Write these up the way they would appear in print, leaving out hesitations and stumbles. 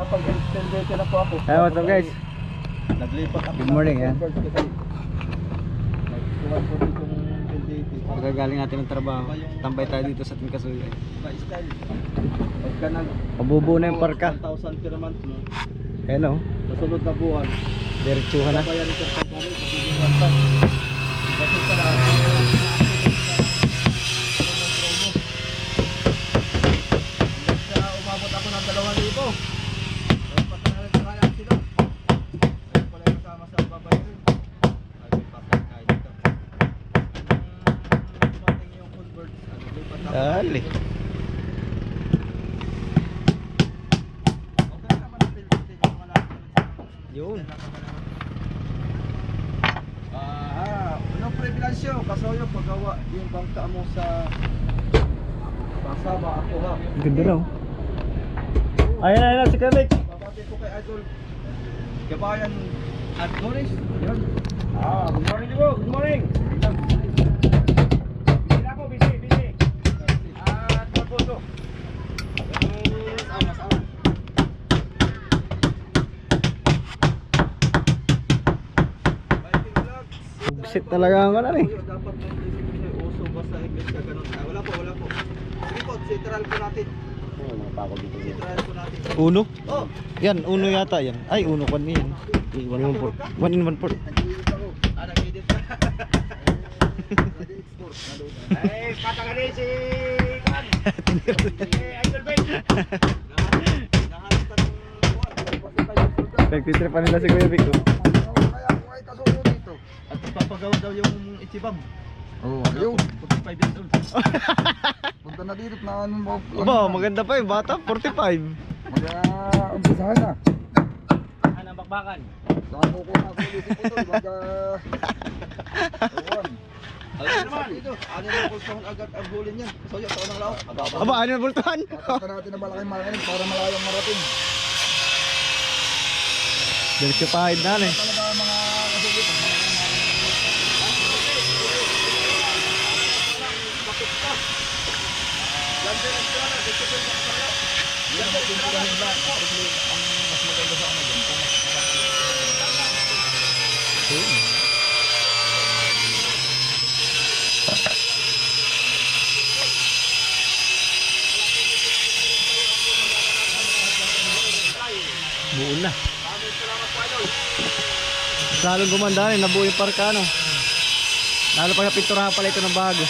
nakapag-extended na po ako. Hey, what's up guys? Naglipat ako. Good morning, yan. Nagkuhan po dito ng extended. Pagkagaling natin ng trabaho, tambay tayo dito sa ating kasuyan. Pa-style. Pagka nag Pabubo na yung parka. 1,000 per month mo. Ayan o, Sa sunod na buwan. diretsuhan na. Bayan ito sa pagkakas. Kasi pala. Umabot ako ng 2,000. Dali. Yun. Anong pribilasyo? Kasoyo paggawa yung bangka mo sa kasama ako ha. Ganda raw. Ayun na si Kamik. Babati ko kay Idol Kabayan at Morris. Yun. Good morning bro. Good morning. Busy ako, busy. At magpuso. Sama. Bugsit talaga ang ano eh. Dapat may uso basta imbes ka ganun. Wala po. Sige po, sitral po natin. Sitral po natin. Uno? Oh, Yan, uno yata yan. Ay, uno kan yan. 1 in 1 in 1 port. nag-edit ka. Ay, patagalin si Kan. Idol Ben. Nahanap ka ng buwan. Nagtitrip pa nila si Kuya Vic. Kaya ako ay kasulo dito. At papagawa daw yung Ichibam. Oo, ayaw. 45 years old. Punta na dito na ano mo. Aba, maganda pa yung bata, 45. Mag-umpisahan na. Anong bakbakan? Saan ko na ako dito po ito. Ewan. Ayun naman. Ano yung kulsahon agad ang hulin yan? So yung taon ng laot. Aba, ano yung bultuhan? Papunta natin na malaking para malayang marating. Diretso pahid na eh. Talaga mga kasulit. Yan, magpintugahin lang. Ang mas maganda sa ano dyan. Buo na. Lalong gumanda rin, nabuo yung parka no. Lalo pa napinturahan pala ito ng bago.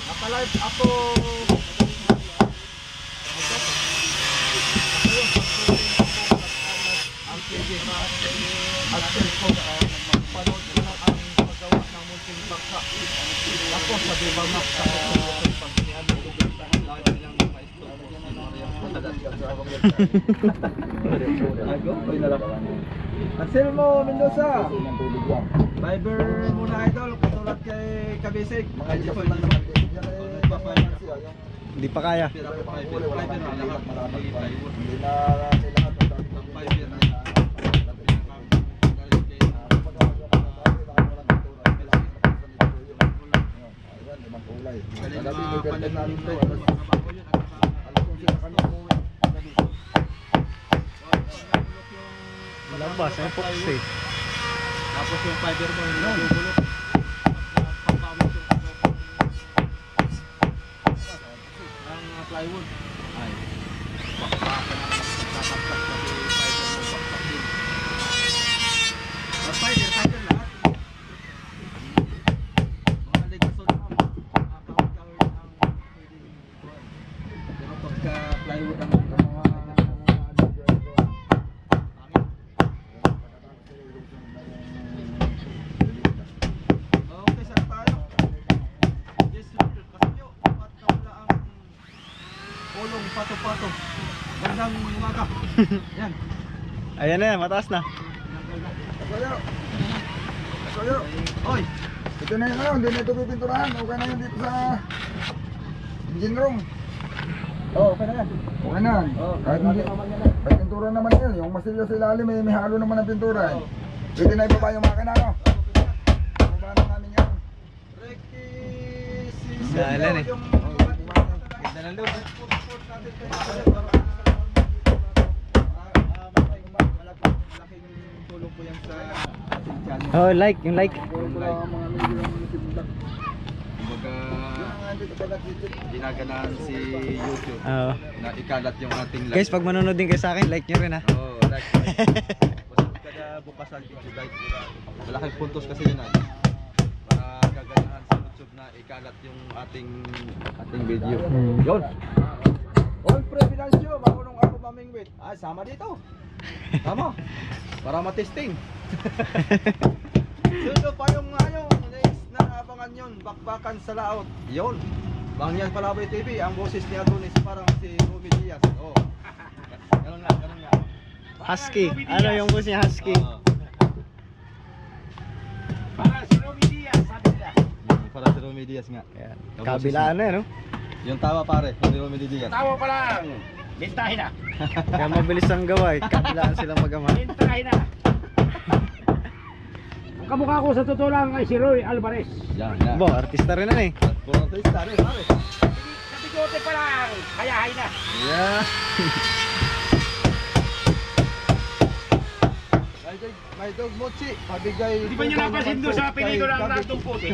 Nakalive ako. Ang PG at cellphone magpanood ko lang ang paggawa ng munting bangka. Ako sa Viva Max sa pagkinihan ng lugar lagi lang maestro. Anselmo Mendoza. Viber muna idol katulad kay Kabisig. Mga isip lang naman din. Yan ay Hindi pa kaya. hindi na kailangan Labas, ay fox eh. Tapos yung fiber mo yung nagugulot. Ang plywood ay bakbakan ang tatapos kasi fiber mo bakbak din. Ayan na, mataas na. Kasoyo. Kasoyo. Oy. Ito na yun, hindi na ito pipinturahan. Okay na yun dito sa engine room. Okay na yan. Okay na yan. Kahit hindi, kahit pintura naman yan. Yung masilyo sa ilalim, may halo naman ng pintura. Pwede na ibaba yung makina, no? Ibaba na namin yan. Dalan eh. Ganda ng loob. Malaking tulong po yan sa ating channel. Oh, like, yung like. Kumbaga, ginaganahan si YouTube Oo. na ikalat yung ating live. Guys, pag manonood din kayo sa akin, like nyo rin ha. Oo, like. Pasok ka na bukas ang YouTube like. Malaking puntos kasi yun para gaganahan sa YouTube na ikalat yung ating video. Yun. All Previdencio, marunong ako mamingwit. Ah, sama dito. Tama. Para matesting. Sunod pa yung next na abangan yun. Bakbakan sa laot. Yun. Bangyan Palaboy TV. Ang boses ni Adonis parang si Romy Diaz. Oh. Ganun nga, ganun nga. Husky. Ano yung boss niya, Husky? Para si Romy Diaz, sabi nila. Para si Romy Diaz nga. Ayan. Yung Kabilaan na, no? Yung tawa pare, si Romy Diaz. Tawa pa lang. Bentahin na. Kaya mabilis ang gawa eh. Kabilaan silang magama. Bentahin na. Ang kamukha ko sa totoo lang ay si Roy Alvarez. Yan, yan. Bo, artista rin na eh. Puro artista rin, pare. Sa bigote pa lang, kayahay na. Yeah. May dog mochi, pabigay. Di ba niyo napansin doon sa pelikula ang Random Puti?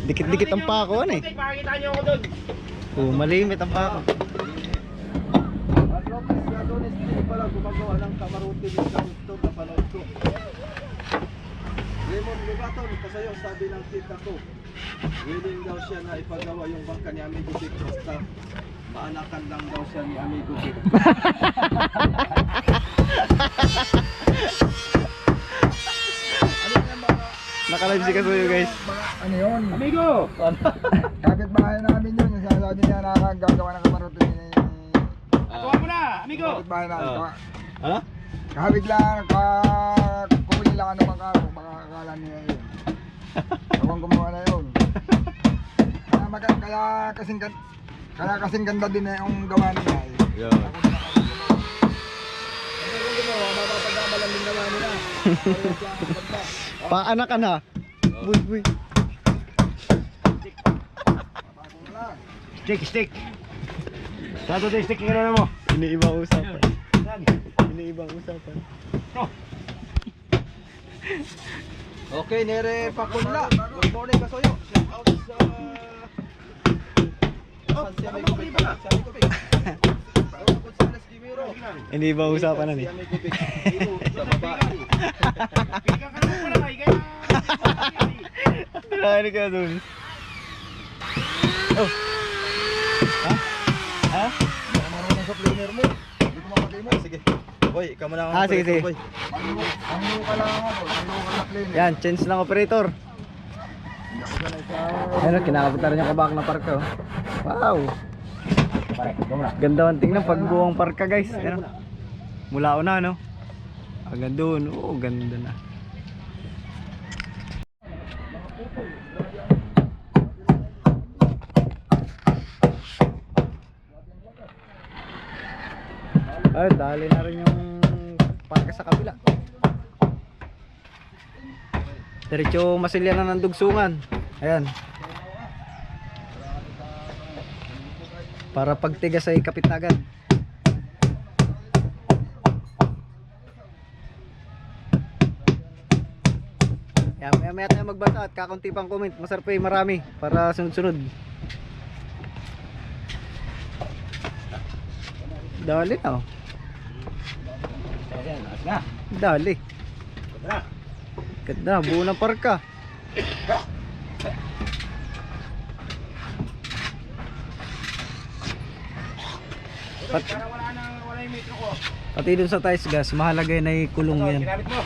Dikit-dikit ang pako, ano eh. Makikita niyo ako doon. Oh, malimit ang pako. At Lopez Adonis din pala gumagawa ng kamaruti din sa gusto na panood ko. Raymond Lugaton, kasayo sabi ng tita ko, willing daw siya na ipagawa yung bangka ni Amigo Vic basta maanakan lang daw siya ni Amigo Vic. Ano yan mga Nakalive si Kasuyo guys. Ano yun? Amigo! Kapit bahay namin yun. Yung sinasabi niya nakagagawa ng kamarote ni... Tuwa mo na, amigo! Kapit bahay namin. Ano? Kahawig lang, kumuli lang ano makako. Baka akala niya yun. Awang gumawa na yun. Kaya kasing ganda din na yung gawa niya. Yo. Mapapagkamalan din gawa nila. Paanak ka na. Buy, buy. Stick! Sado tayo stick na mo. Iniibang usapan. Iniibang usapan. Okay, Nere Pakunla. Good morning Kasoyo. Shout out sa si Amigo Vic. Si Amigo Vic. Gonzales Gimiro. Iniibang usapan na Si ni. Amigo Vic. Dito sa babae. Pilikan ka naman pala kay kaya... Ano ka doon? Oh. Ha? Ha? Baka marunong sa planer mo. Hindi ko mapagay mo. Sige. Boy, ikaw muna Ah, sige, sige. boy. Ang ka lang ako. Ang ka lang planer. Yan, change lang operator. Hindi ako sanay sa... Ayun, kinakapitan rin yung kabak ng parka. Oh. Wow. Ganda ang tingnan pag buwang parka guys. Ayun. Mula una no. Hanggang doon. Oo, ganda na. Ay, dali na rin yung parka sa kabila. Diretso masilya na ng dugsungan. Ayan. Para pagtigas ay kapit na agad. Yan, maya tayo magbasa at kakunti pang comment. Masarap eh, marami para sunod-sunod. Dali na oh. Dali. Ganda, buo ng parka. Wala yung metro ko. Pati dun sa tiles gas, mahalaga yun ay kulong yan. Ginamit mo.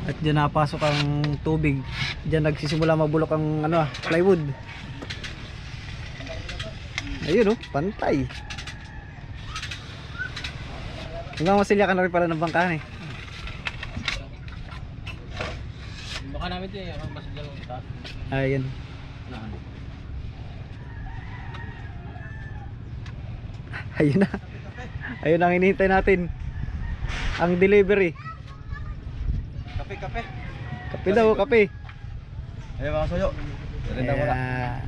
At dyan napasok ang tubig. Dyan nagsisimula mabulok ang ano, plywood. Ayun oh, pantay. Nagmamasilya ka na rin pala ng bangkahan eh. Baka namin ito eh, ang basilya ng taas. Ayun. Ayun na. Ayun ang hinihintay natin. Ang delivery. Kape. Kape daw, kape. Ayun mga soyo. Ayan.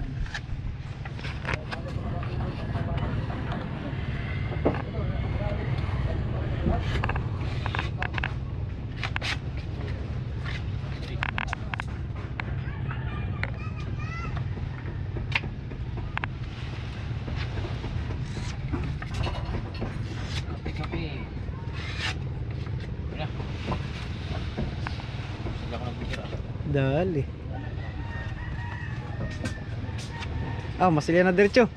Kape. Wala. Hindi ako nagbibira. Dali. Masilya na diretso.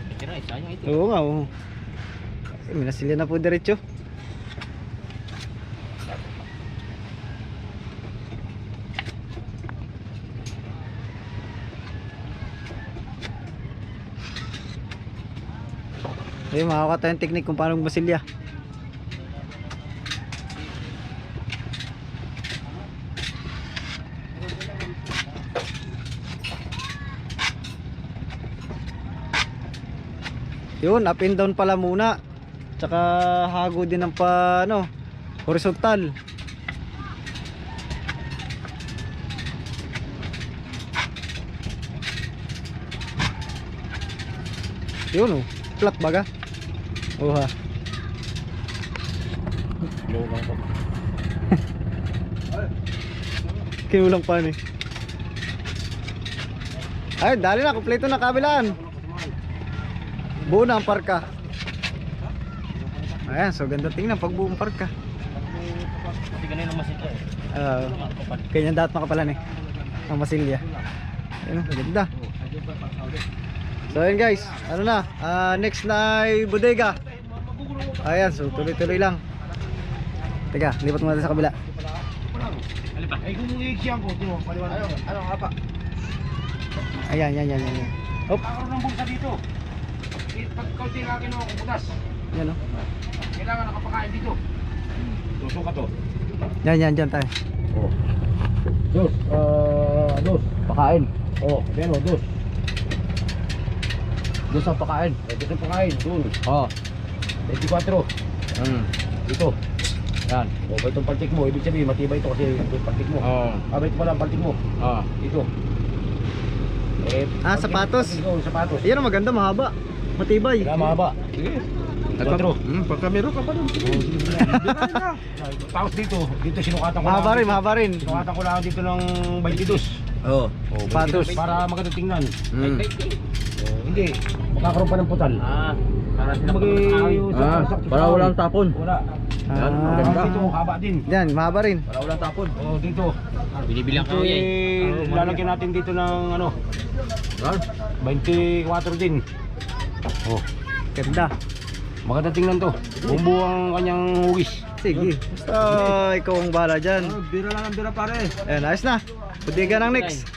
Bibira eh, sayang ito. Oo nga, oo. May nasilya na po diretso. Ayun, makakata tayong technique kung paano masilya. Yun, up and down pala muna. Tsaka hago din ng horizontal. Yun flat baga. Oha. Kinulang pa ni. Ay, dali na, kompleto na kabilaan. Buo na ang parka. Ayan, so ganda tingnan pag buong parka. Kasi ganun ang masilya eh. Ganyan dapat makapalan eh. Ang masilya. Ayun, ganda. So ayun guys, ano na, next na ay bodega. Ayan, so tuloy-tuloy lang. Teka, lipat muna sa kabila. Alipa. Ay, kung iiksyan ko, ito, paliwanag. Ano nga pa? Ayan. Hop, Pagkaroon ng bulsa dito. Pag kaunti nga kinuha kong butas, yan o. kailangan nakapakain dito. Tuso ka to. Yan, dyan tayo. Oh. Dos. Pakain. Oh, yan o, dos. Dos ang pakain. Dos ang pakain. Dun. Oh. 24. Dito. Yan. O, ba itong paltik mo? Ibig sabihin, matibay ito kasi itong paltik mo. Ba ito pala ang paltik mo? Dito. Sapatos. Oo, sapatos. Ayan ang maganda, mahaba. Matibay. Kaya mahaba. Sige. 4. Pagka meron ka pa doon. Tapos dito sinukatan ko Mahaba rin, lang. mahaba rin. Sinukatan ko lang dito ng 22. Oo. Sapatos. Para maganda tingnan. Hindi. Magkakaroon pa ng putal. Para walang tapon. Wala. Maganda. Dito, haba din. Yan, mahaba rin. Para walang tapon. Oh, dito. Binibilang Ito ka eh. lalagyan natin dito ng 24 din. Oh, Ganda. maganda tingnan to. Bumbu ang kanyang hugis. Sige. Basta ikaw ang bahala dyan. Bira lang ang bira pare. Ayan, ayos na. Bodega ng next.